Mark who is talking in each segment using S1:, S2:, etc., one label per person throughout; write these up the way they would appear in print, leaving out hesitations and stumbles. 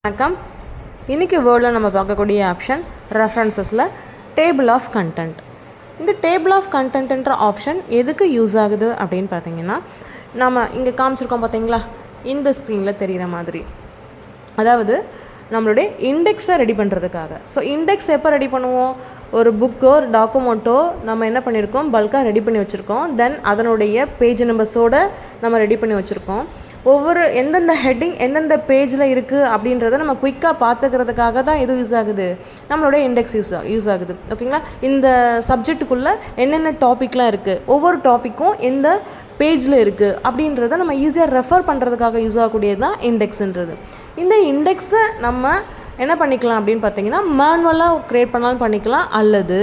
S1: வணக்கம். இன்றைக்கி வேர்டில் நம்ம பார்க்கக்கூடிய ஆப்ஷன் ரெஃபரன்சஸில் டேபிள் ஆஃப் கண்டென்ட். இந்த டேபிள் ஆஃப் கண்டென்ட்ன்ற ஆப்ஷன் எதுக்கு யூஸ் ஆகுது அப்படின்னு பார்த்தீங்கன்னா, நம்ம இங்கே காமிச்சிருக்கோம் பார்த்தீங்களா, இந்த ஸ்க்ரீனில் தெரிகிற மாதிரி, அதாவது நம்மளுடைய இண்டெக்ஸை ரெடி பண்ணுறதுக்காக. ஸோ இண்டெக்ஸ் எப்போ ரெடி பண்ணுவோம்? ஒரு புக்கோ ஒரு டாக்குமெண்ட்டோ நம்ம என்ன பண்ணியிருக்கோம், பல்காக ரெடி பண்ணி வச்சுருக்கோம். தென் அதனுடைய பேஜ் நம்பர்ஸோடு நம்ம ரெடி பண்ணி வச்சுருக்கோம். ஒவ்வொரு எந்தெந்த ஹெட்டிங் எந்தெந்த பேஜில் இருக்குது அப்படின்றத நம்ம குயிக்காக பார்த்துக்கிறதுக்காக தான் எது யூஸ் ஆகுது, நம்மளுடைய இண்டெக்ஸ் யூஸ் ஆகுது. ஓகேங்களா? இந்த சப்ஜெக்ட்டுக்குள்ளே என்னென்ன டாப்பிக்லாம் இருக்குது, ஒவ்வொரு டாப்பிக்கும் எந்த பேஜில் இருக்குது அப்படின்றத நம்ம ஈஸியாக ரெஃபர் பண்ணுறதுக்காக யூஸ் ஆகக்கூடியது தான் இண்டெக்ஸுன்றது. இந்த இண்டெக்ஸை நம்ம என்ன பண்ணிக்கலாம் அப்படின்னு பார்த்தீங்கன்னா, மேனுவலாக க்ரியேட் பண்ணாலும் பண்ணிக்கலாம், அல்லது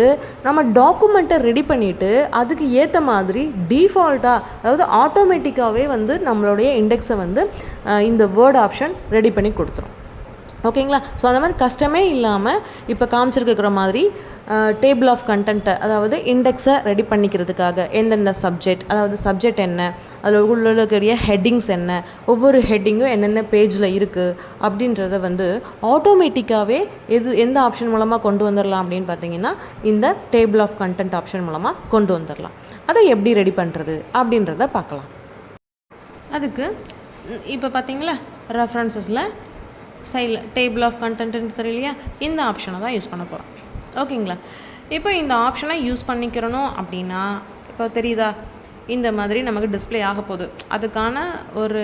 S1: நம்ம டாக்குமெண்ட்டை ரெடி பண்ணிவிட்டு அதுக்கு ஏற்ற மாதிரி டிஃபால்ட்டாக, அதாவது ஆட்டோமேட்டிக்காகவே நம்மளுடைய இண்டெக்ஸை இந்த வேர்ட் ஆப்ஷன் ரெடி பண்ணி கொடுத்துரும். ஓகேங்களா? ஸோ அந்த மாதிரி கஷ்டமே இல்லாமல் இப்போ காமிச்சிருக்கிற மாதிரி டேபிள் ஆஃப் கண்டென்ட்டை, அதாவது இண்டெக்ஸை ரெடி பண்ணிக்கிறதுக்காக எந்தெந்த சப்ஜெக்ட், அதாவது சப்ஜெக்ட் என்ன, அதில் உள்ளக்கூடிய ஹெட்டிங்ஸ் என்ன, ஒவ்வொரு ஹெட்டிங்கும் என்னென்ன பேஜில் இருக்குது அப்படின்றத ஆட்டோமேட்டிக்காகவே எந்த ஆப்ஷன் மூலமாக கொண்டு வந்துடலாம் அப்படின்னு பார்த்தீங்கன்னா, இந்த டேபிள் ஆஃப் கண்டென்ட் ஆப்ஷன் மூலமாக கொண்டு வந்துடலாம். அதை எப்படி ரெடி பண்ணுறது அப்படின்றத பார்க்கலாம். அதுக்கு இப்போ பார்த்தீங்களா, ரெஃபரன்சஸில் சைடில் டேபிள் ஆஃப் கண்டென்ட்னு தெரியலையா, இந்த ஆப்ஷனை தான் யூஸ் பண்ண போகிறோம். ஓகேங்களா? இப்போ இந்த ஆப்ஷனை யூஸ் பண்ணிக்கிறணும் அப்படின்னா, இப்போ தெரியுதா, இந்த மாதிரி நமக்கு டிஸ்பிளே ஆக போகுது. அதுக்கான ஒரு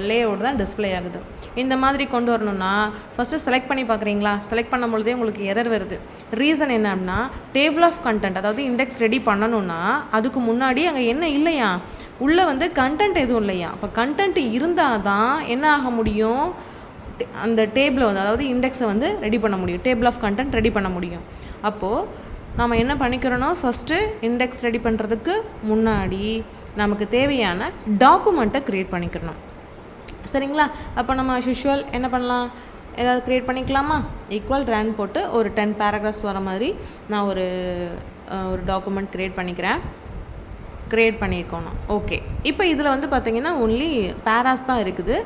S1: லேஅவுட் தான் டிஸ்பிளே ஆகுது. இந்த மாதிரி கொண்டு வரணும்னா ஃபஸ்ட்டு செலக்ட் பண்ணி பார்க்குறீங்களா, செலக்ட் பண்ணும் பொழுதே உங்களுக்கு எரர் வருது. ரீசன் என்ன அப்படின்னா, டேபிள் ஆஃப் கண்டென்ட், அதாவது இண்டெக்ஸ் ரெடி பண்ணணும்னா அதுக்கு முன்னாடி அங்கே என்ன இல்லையா, உள்ளே கண்டென்ட் எதுவும் இல்லையா. அப்போ கண்டென்ட் இருந்தால் தான் என்ன ஆக முடியும், அந்த டேபிளை அதாவது இண்டெக்ஸை ரெடி பண்ண முடியும், டேபிள் ஆஃப் கண்டென்ட் ரெடி பண்ண முடியும். அப்போது நம்ம என்ன பண்ணிக்கிறோன்னா, ஃபஸ்ட்டு இண்டெக்ஸ் ரெடி பண்ணுறதுக்கு முன்னாடி நமக்கு தேவையான டாக்குமெண்ட்டை க்ரியேட் பண்ணிக்கிறணும். சரிங்களா? அப்போ நம்ம யூஷுவல் என்ன பண்ணலாம், ஏதாவது க்ரியேட் பண்ணிக்கலாமா, ஈக்குவல் ரன் போட்டு ஒரு 10 பேராகிராஃப்ஸ் வர மாதிரி நான் ஒரு டாக்குமெண்ட் க்ரியேட் பண்ணிக்கிறேன். க்ரியேட் பண்ணியிருக்கோம். ஓகே, இப்போ இதில் பார்த்தீங்கன்னா ஒன்லி பேராஸ் தான் இருக்குது,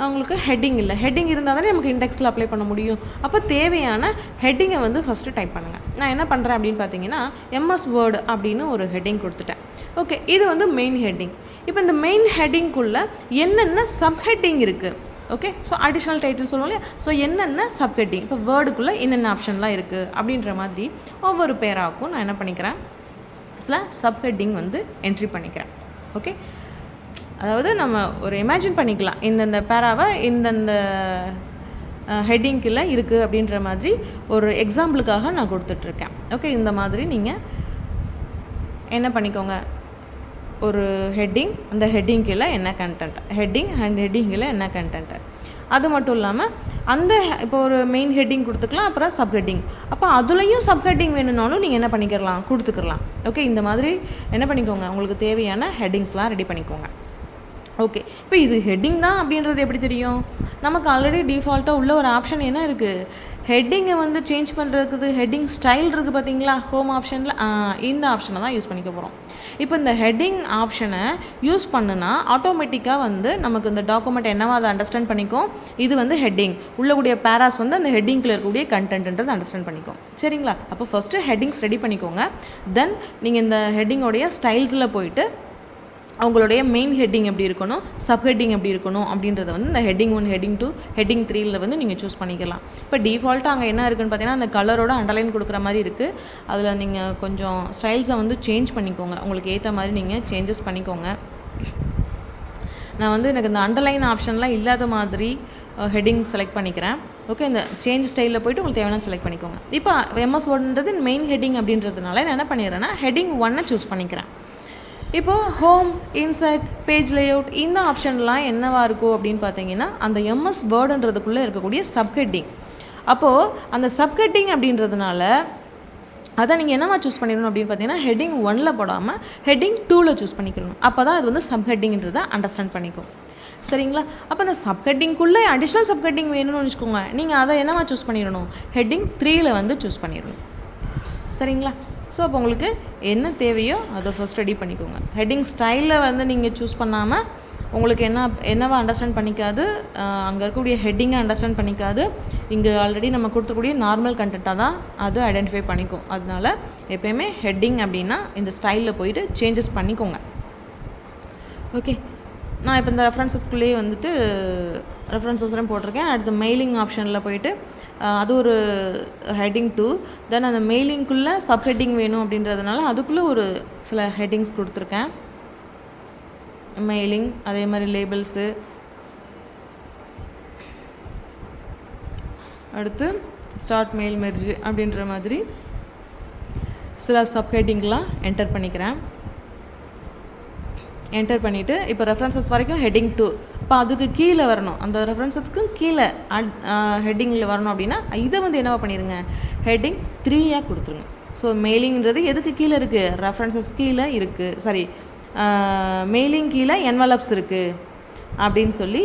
S1: உங்களுக்கு ஹெட்டிங் இல்லை. ஹெட்டிங் இருந்தால் தானே நமக்கு இண்டெக்ஸில் அப்ளை பண்ண முடியும். அப்போ தேவையான ஹெட்டிங்கை ஃபஸ்ட்டு டைப் பண்ணுங்கள். நான் என்ன பண்ணுறேன் அப்படின்னு பார்த்தீங்கன்னா, எம்எஸ் வேர்டு அப்படின்னு ஒரு ஹெட்டிங் கொடுத்துட்டேன். ஓகே, இது மெயின் ஹெட்டிங். இப்போ இந்த மெயின் ஹெட்டிங்குள்ளே என்னென்ன சப் ஹெட்டிங் இருக்குது, ஓகே, ஸோ அடிஷ்னல் டைட்டில் சொல்லுவோம் இல்லையா, ஸோ என்னென்ன சப் ஹெட்டிங், இப்போ வேர்டுக்குள்ளே என்னென்ன ஆப்ஷன்லாம் இருக்குது அப்படின்ற மாதிரி ஒவ்வொரு பேராவுக்கும் நான் என்ன பண்ணிக்கிறேன், சப் ஹெட்டிங் என்ட்ரி பண்ணிக்கிறேன். ஓகே, அதாவது நம்ம ஒரு இமேஜின் பண்ணிக்கலாம், இந்தந்த பேராவை இந்தந்த ஹெட்டிங்கில் இருக்குது அப்படின்ற மாதிரி ஒரு எக்ஸாம்பிளுக்காக நான் கொடுத்துட்ருக்கேன். ஓகே, இந்த மாதிரி நீங்கள் என்ன பண்ணிக்கோங்க, ஒரு ஹெட்டிங், அந்த ஹெட்டிங்கில் என்ன கண்டென்ட், ஹெட்டிங் அண்ட் ஹெட்டிங்கில் என்ன கண்டென்ட்டு, அது மட்டும் இல்லாமல் அந்த இப்போ ஒரு மெயின் ஹெட்டிங் கொடுத்துக்கலாம், அப்புறம் சப் ஹெட்டிங், அப்போ அதுலேயும் சப் ஹெட்டிங் வேணும்னாலும் நீங்கள் என்ன பண்ணிக்கிறலாம், கொடுத்துக்கலாம். ஓகே, இந்த மாதிரி என்ன பண்ணிக்கோங்க, உங்களுக்கு தேவையான ஹெட்டிங்ஸ்லாம் ரெடி பண்ணிக்கோங்க. ஓகே, இப்போ இது ஹெட்டிங் தான் அப்படின்றது எப்படி தெரியும், நமக்கு ஆல்ரெடி டிஃபால்ட்டாக உள்ள ஒரு ஆப்ஷன் என்ன இருக்குது, ஹெட்டிங்கை சேஞ்ச் பண்ணுறதுக்கு ஹெட்டிங் ஸ்டைல் இருக்குது பார்த்தீங்களா, ஹோம் ஆப்ஷனில், இந்த ஆப்ஷனை தான் யூஸ் பண்ணிக்க போகிறோம். இப்போ இந்த ஹெட்டிங் ஆப்ஷனை யூஸ் பண்ணுனா ஆட்டோமேட்டிக்காக நமக்கு இந்த டாக்குமெண்ட் என்னவோ அதை அண்டர்ஸ்டாண்ட் பண்ணிக்கும். இது ஹெட்டிங் உள்ளக்கூடிய பேராஸ் அந்த ஹெட்டிங்கில் இருக்கக்கூடிய கண்டென்ட்ன்றது அண்டர்ஸ்டாண்ட் பண்ணிக்கும். சரிங்களா? அப்போ ஃபஸ்ட்டு ஹெட்டிங்ஸ் ரெடி பண்ணிக்கோங்க. தென் நீங்கள் இந்த ஹெட்டிங்கோடைய ஸ்டைல்ஸில் போயிட்டு அவங்களுடைய மெயின் ஹெட்டிங் எப்படி இருக்கணும், சப் ஹெட்டிங் எப்படி இருக்கணும் அப்படின்றத இந்த ஹெட்டிங் 1, ஹெட்டிங் 2, ஹெட்டிங் 3ல் நீங்கள் சூஸ் பண்ணிக்கலாம். இப்போ டிஃபால்ட்டாக அங்கே என்ன இருக்குதுன்னு பார்த்தீங்கன்னா, அந்த கலரோட அண்டர்லைன் கொடுக்குற மாதிரி இருக்குது. அதில் நீங்கள் கொஞ்சம் ஸ்டைல்ஸை சேஞ்ச் பண்ணிக்கோங்க, உங்களுக்கு ஏற்ற மாதிரி நீங்கள் சேஞ்சஸ் பண்ணிக்கோங்க. நான் எனக்கு இந்த அண்டர்லைன் ஆப்ஷன்லாம் இல்லாத மாதிரி ஹெட்டிங் செலக்ட் பண்ணிக்கிறேன். ஓகே, இந்த சேஞ்ச் ஸ்டைலில் போய்ட்டு உங்களுக்கு தேவையான செலக்ட் பண்ணிக்கோங்க. இப்போ எம்எஸ் வேர்டுன்றது மெயின் ஹெட்டிங் அப்படின்றதுனால நான் என்ன பண்ணிடுறேன்னா, ஹெட்டிங் 1 சூஸ் பண்ணிக்கிறேன். இப்போது ஹோம், இன்சர்ட், பேஜ் லேஅவுட், இந்த ஆப்ஷன்லாம் என்னவாக இருக்கும் அப்படின்னு பார்த்தீங்கன்னா, அந்த எம்எஸ் வேர்டுன்றதுக்குள்ளே இருக்கக்கூடிய சப்ஹெட்டிங். அப்போது அந்த சப்ஹெட்டிங் அப்படின்றதுனால அதை நீங்கள் என்னவா சூஸ் பண்ணிடணும் அப்படின்னு பார்த்தீங்கன்னா, ஹெட்டிங் 1ல் போடாமல் ஹெட்டிங் 2ல் சூஸ் பண்ணிக்கணும். அப்போ தான் அது சப்ஹெட்டிங்ன்றதை அண்டர்ஸ்டாண்ட் பண்ணிக்கும். சரிங்களா? அப்போ அந்த சப்ஹெட்டிங்குள்ளே அடிஷ்னல் சப்ஹெட்டிங் வேணும்னு வச்சுக்கோங்க, நீங்கள் அதை என்னவா சூஸ் பண்ணிடணும், ஹெட்டிங் 3ல் சூஸ் பண்ணிடணும். சரிங்களா? ஸோ அப்போ உங்களுக்கு என்ன தேவையோ அதை ஃபஸ்ட் ரெடி பண்ணிக்கோங்க. ஹெட்டிங் ஸ்டைலில் நீங்கள் சூஸ் பண்ணாமல் உங்களுக்கு என்னவா அண்டர்ஸ்டாண்ட் பண்ணிக்காது, அங்கே இருக்கக்கூடிய ஹெட்டிங்கை அண்டர்ஸ்டாண்ட் பண்ணிக்காது. இங்கே ஆல்ரெடி நம்ம கொடுத்துக்கூடிய நார்மல் கண்டென்ட்டாக தான் அது ஐடென்டிஃபை பண்ணிக்கும். அதனால எப்போயுமே ஹெட்டிங் அப்படின்னா இந்த ஸ்டைலில் போயிட்டு சேஞ்சஸ் பண்ணிக்கோங்க. ஓகே, நான் இப்போ இந்த ரெஃபரன்சஸ்குள்ளேயே வந்துட்டு ரெஃபரன்சஸ்லாம் போட்டிருக்கேன். அடுத்து மெயிலிங் ஆப்ஷனில் போயிட்டு அது ஒரு ஹெட்டிங் 2. தென் அந்த மெயிலிங்குள்ளே சப் ஹெட்டிங் வேணும் அப்படின்றதுனால அதுக்குள்ளே ஒரு சில ஹெட்டிங்ஸ் கொடுத்துருக்கேன். மெயிலிங், அதே மாதிரி லேபிள்ஸு, அடுத்து ஸ்டார்ட் மெயில் மெர்ஜ் அப்படின்ற மாதிரி சில சப் ஹெட்டிங்லாம் என்டர் பண்ணிக்கிறேன். என்டர் பண்ணிவிட்டு இப்போ ரெஃபரன்சஸ் வரைக்கும் ஹெட்டிங் 2. இப்போ அதுக்கு கீழே வரணும், அந்த ரெஃபரன்சஸ்க்கு கீழே ஹெட்டிங்கில் வரணும் அப்படின்னா இதை வந்து என்னவா பண்ணிடுங்க, ஹெட்டிங் 3யாக கொடுத்துருங்க. ஸோ மெயிலிங்கிறது எதுக்கு கீழே இருக்குது, ரெஃபரன்சஸ் கீழே இருக்குது, சாரி மெயிலிங் கீழே என்வலப்ஸ் இருக்குது அப்படின்னு சொல்லி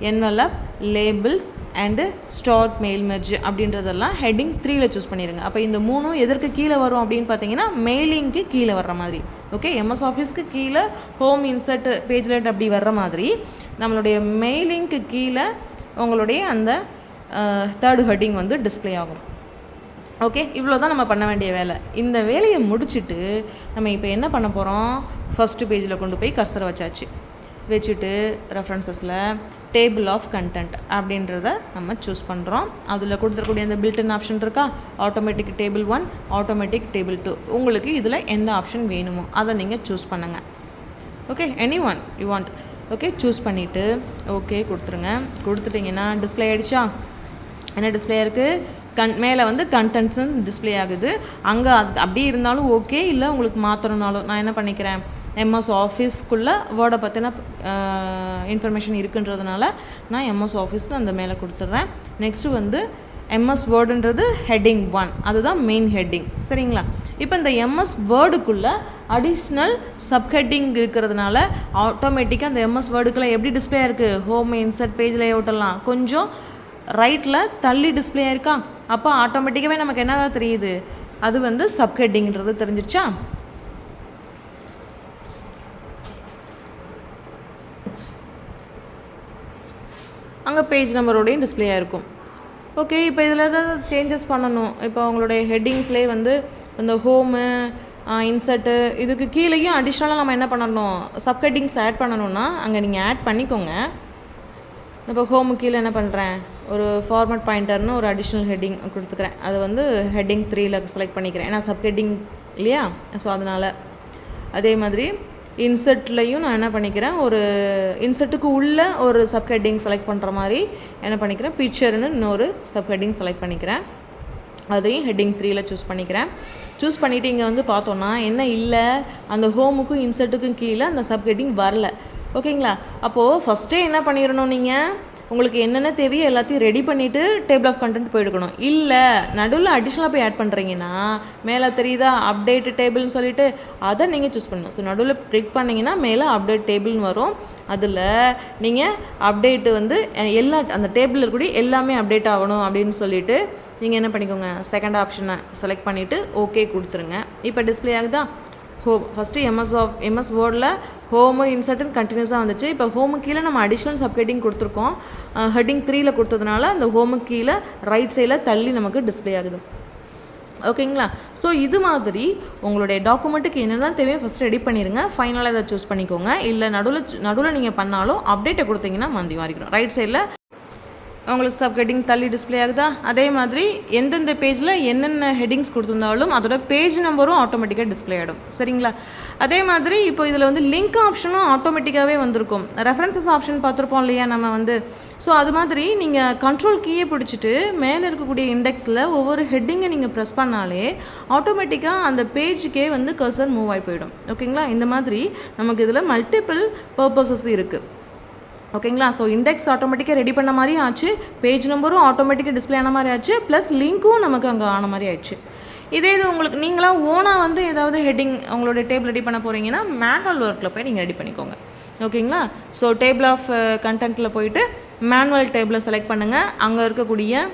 S1: envelope, labels and start mail merge அப்படின்றதெல்லாம் ஹெட்டிங் 3ல் சூஸ் பண்ணிடுங்க. அப்போ இந்த 3 எதற்கு கீழே வரும் அப்படின்னு பார்த்தீங்கன்னா மெயிலிங்க்கு கீழே வர்ற மாதிரி. ஓகே, எம்எஸ் ஆஃபீஸ்க்கு கீழே ஹோம், இன்சர்ட், பேஜ்லெட் அப்படி வர்ற மாதிரி நம்மளுடைய மெயிலிங்க்கு கீழே உங்களுடைய அந்த தேர்டு ஹெட்டிங் வந்து டிஸ்பிளே ஆகும். ஓகே, இவ்வளோ தான் நம்ம பண்ண வேண்டிய வேலை. இந்த வேலையை முடிச்சுட்டு நம்ம இப்போ என்ன பண்ண போகிறோம், ஃபஸ்ட்டு பேஜில் கொண்டு போய் கர்சரை வச்சுட்டு ரெஃபரன்சஸில் டேபிள் ஆஃப் கண்டென்ட் அப்படின்றத நம்ம சூஸ் பண்ணுறோம். அதில் கொடுத்துருக்கூடிய அந்த பில்டின் ஆப்ஷன் இருக்கா, ஆட்டோமேட்டிக் டேபிள் 1, ஆட்டோமேட்டிக் டேபிள் 2. உங்களுக்கு இதில் எந்த ஆப்ஷன் வேணுமோ அதை நீங்கள் சூஸ் பண்ணுங்கள். Okay, any one you want. Okay, choose பண்ணிவிட்டு ஓகே கொடுத்துருங்க. கொடுத்துட்டிங்கன்னா டிஸ்பிளே ஆகிடுச்சா, என்ன டிஸ்பிளே இருக்குது, மேலே வந்து கண்டென்ட்ஸ் டிஸ்பிளே ஆகுது. அங்கே அப்படியே இருந்தாலும் ஓகே, இல்லை உங்களுக்கு மாற்றணுனாலும் நான் என்ன பண்ணிக்கிறேன், எம்எஸ் ஆஃபீஸ்க்குள்ளே வேர்டை பற்றின இன்ஃபர்மேஷன் இருக்குன்றதுனால நான் எம்எஸ் ஆஃபீஸ்க்கு அந்த மேலே கொடுத்துட்றேன். நெக்ஸ்ட்டு வந்து எம்எஸ் வேர்டுன்றது ஹெட்டிங் 1, அதுதான் மெயின் ஹெட்டிங். சரிங்களா, இப்போ இந்த எம்எஸ் வேர்டுக்குள்ளே அடிஷ்னல் சப்ஹெட்டிங் இருக்கிறதுனால ஆட்டோமேட்டிக்காக அந்த எம்எஸ் வேர்டுக்குள்ளே எப்படி டிஸ்பிளே இருக்குது, ஹோம், இன்சர்ட், பேஜ் லேஅவுட்டெல்லாம் கொஞ்சம் ரைட்டில் தள்ளி டிஸ்பிளே ஆயிருக்கா. அப்போ ஆட்டோமேட்டிக்காகவே நமக்கு என்னதான் தெரியுது, அது வந்து சப்ஹெட்டிங்கிறது தெரிஞ்சிருச்சா. அங்கே பேஜ் நம்பரோடையும் டிஸ்பிளே ஆகிருக்கும். ஓகே, இப்போ இதில் ஏதாவது சேஞ்சஸ் பண்ணணும். இப்போ உங்களுடைய ஹெட்டிங்ஸ்லேயே வந்து இந்த ஹோமு, இன்சர்ட்டு, இதுக்கு கீழேயும் அடிஷ்னலாக நம்ம என்ன பண்ணணும், சப்ஹெட்டிங்ஸ் ஆட் பண்ணணுன்னா அங்கே நீங்கள் ஆட் பண்ணிக்கோங்க. இப்போ ஹோமு கீழே என்ன பண்ணுறேன், ஒரு ஃபார்மட் பாயிண்டர்னு ஒரு அடிஷ்னல் ஹெட்டிங் கொடுத்துக்கிறேன். அது வந்து ஹெட்டிங் 3ல் செலக்ட் பண்ணிக்கிறேன், ஏன்னா சப்ஹெட்டிங் இல்லையா. ஸோ அதனால் அதே மாதிரி இன்சர்ட்லேயும் நான் என்ன பண்ணிக்கிறேன், ஒரு இன்சர்ட்டுக்கு உள்ளே ஒரு சப்ஹெட்டிங் செலக்ட் பண்ணுற மாதிரி என்ன பண்ணிக்கிறேன், பிக்சர்னு இன்னொரு சப்ஹெட்டிங் செலக்ட் பண்ணிக்கிறேன். அதையும் ஹெட்டிங் 3ல் சூஸ் பண்ணிக்கிறேன். சூஸ் பண்ணிவிட்டு இங்கே வந்து பார்த்தோன்னா என்ன இல்லை, அந்த ஹோமுக்கும் இன்சர்ட்டுக்கும் கீழே அந்த சப்ஹெட்டிங் வரல. ஓகேங்களா, அப்போது ஃபஸ்ட்டே என்ன பண்ணிடணும், நீங்கள் உங்களுக்கு என்னென்ன தேவையோ எல்லாத்தையும் ரெடி பண்ணிவிட்டு டேபிள் ஆஃப் கண்டென்ட் போயிடுக்கணும். இல்லை நடுவில் அடிஷ்னலாக போய் ஆட் பண்ணுறீங்கன்னா மேலே தெரியுதா அப்டேட் டேபிள்னு சொல்லிவிட்டு அதை நீங்கள் சூஸ் பண்ணணும். ஸோ நடுவில் கிளிக் பண்ணிங்கன்னா மேலே அப்டேட் டேபிள்னு வரும். அதில் நீங்கள் அப்டேட்டு வந்து எல்லா அந்த டேபிளில் இருக்கக்கூடிய எல்லாமே அப்டேட் ஆகணும் அப்படின்னு சொல்லிவிட்டு நீங்கள் என்ன பண்ணிக்கோங்க, செகண்ட் ஆப்ஷனை செலக்ட் பண்ணிவிட்டு ஓகே கொடுத்துருங்க. இப்போ டிஸ்பிளே ஆகுதா, ஹோம் ஃபஸ்ட்டு எம்எஸ் வேர்டில் ஹோமு, இன்சர்ட்டுன்னு கண்டினியூஸாக வந்துச்சு. இப்போ ஹோமுக்கு கீழே நம்ம அடிஷ்னல் சப்ஹெட்டிங் கொடுத்துருக்கோம். ஹெட்டிங் 3ல் கொடுத்ததுனால அந்த ஹோமுக்கு கீழே ரைட் சைடில் தள்ளி நமக்கு டிஸ்பிளே ஆகுது. ஓகேங்களா, ஸோ இது மாதிரி உங்களுடைய டாக்குமெண்ட்டுக்கு என்னென்ன தேவையோ ஃபஸ்ட்டு ரெடி பண்ணிடுங்க. ஃபைனலாக இதை சூஸ் பண்ணிக்கோங்க. இல்லை நடுவில் நீங்கள் பண்ணாலும் அப்டேட்டை கொடுத்தீங்கன்னா மந்தி மாறிக்கிறோம். ரைட் சைடில் உங்களுக்கு சப்ஹெட்டிங் தள்ளி டிஸ்பிளே ஆகுதா. அதே மாதிரி எந்தெந்த பேஜில் என்னென்ன ஹெட்டிங்ஸ் கொடுத்துருந்தாலும் அதோட பேஜ் நம்பரும் ஆட்டோமேட்டிக்காக டிஸ்பிளே ஆகிடும். சரிங்களா, அதே மாதிரி இப்போ இதில் வந்து லிங்க் ஆப்ஷனும் ஆட்டோமேட்டிக்காகவே வந்திருக்கும். ரெஃபரன்சஸ் ஆப்ஷன் பார்த்துருப்போம் இல்லையா நம்ம வந்து. ஸோ அது மாதிரி நீங்கள் கண்ட்ரோல் கீயை பிடிச்சிட்டு மேலே இருக்கக்கூடிய இண்டெக்ஸில் ஒவ்வொரு ஹெட்டிங்கை நீங்கள் ப்ரெஸ் பண்ணாலே ஆட்டோமேட்டிக்காக அந்த பேஜுக்கே வந்து கர்சர் மூவ் ஆகி போயிடும். ஓகேங்களா, இந்த மாதிரி நமக்கு இதில் மல்டிபிள் பர்பஸஸ் இருக்குது. ஓகேங்களா, ஸோ இண்டெக்ஸ் ஆட்டோமேட்டிக்காக ரெடி பண்ண மாதிரி ஆச்சு, பேஜ் நம்பரும் ஆட்டோமேட்டிக்காக டிஸ்பிளே ஆன மாதிரி ஆச்சு, ப்ளஸ் லிங்க்கும் நமக்கு அங்கே ஆன மாதிரி ஆயிடுச்சு. இது உங்களுக்கு நீங்களாக ஓனாக வந்து ஏதாவது ஹெட்டிங் உங்களோட டேபிள் ரெடி பண்ண போகிறீங்கன்னா மேனுவல் ஒர்க்கில் போய் நீங்கள் ரெடி பண்ணிக்கோங்க. ஓகேங்களா, ஸோ டேபிள் ஆஃப் கண்டென்ட்டில் போயிட்டு மேனுவல் டேபிளை செலக்ட் பண்ணுங்கள். அங்கே இருக்கக்கூடிய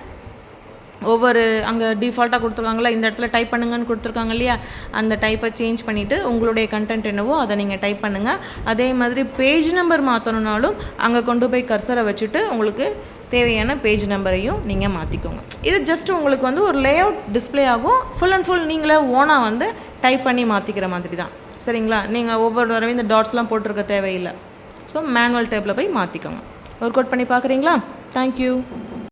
S1: ஒவ்வொரு அங்கே டிஃபால்ட்டாக கொடுத்துருக்காங்களா, இந்த இடத்துல டைப் பண்ணுங்கன்னு கொடுத்துருக்காங்க இல்லையா, அந்த டைப்பை சேஞ்ச் பண்ணிவிட்டு உங்களுடைய கண்டென்ட் என்னவோ அதை நீங்கள் டைப் பண்ணுங்கள். அதே மாதிரி பேஜ் நம்பர் மாற்றணுன்னாலும் அங்கே கொண்டு போய் கர்சரை வச்சுட்டு உங்களுக்கு தேவையான பேஜ் நம்பரையும் நீங்கள் மாற்றிக்கோங்க. இது ஜஸ்ட் உங்களுக்கு வந்து ஒரு லேஅவுட் டிஸ்பிளே ஆகும். ஃபுல் அண்ட் ஃபுல் நீங்களே ஓனாக வந்து டைப் பண்ணி மாற்றிக்கிற மாதிரி தான். சரிங்களா? நீங்கள் ஒவ்வொரு தடவையும் இந்த டாட்ஸ்லாம் போட்டிருக்க தேவையில்லை. ஸோ மேனுவல் டேப்பில் போய் மாற்றிக்கோங்க. ஒர்க் அவுட் பண்ணி பார்க்குறீங்களா? தேங்க்யூ.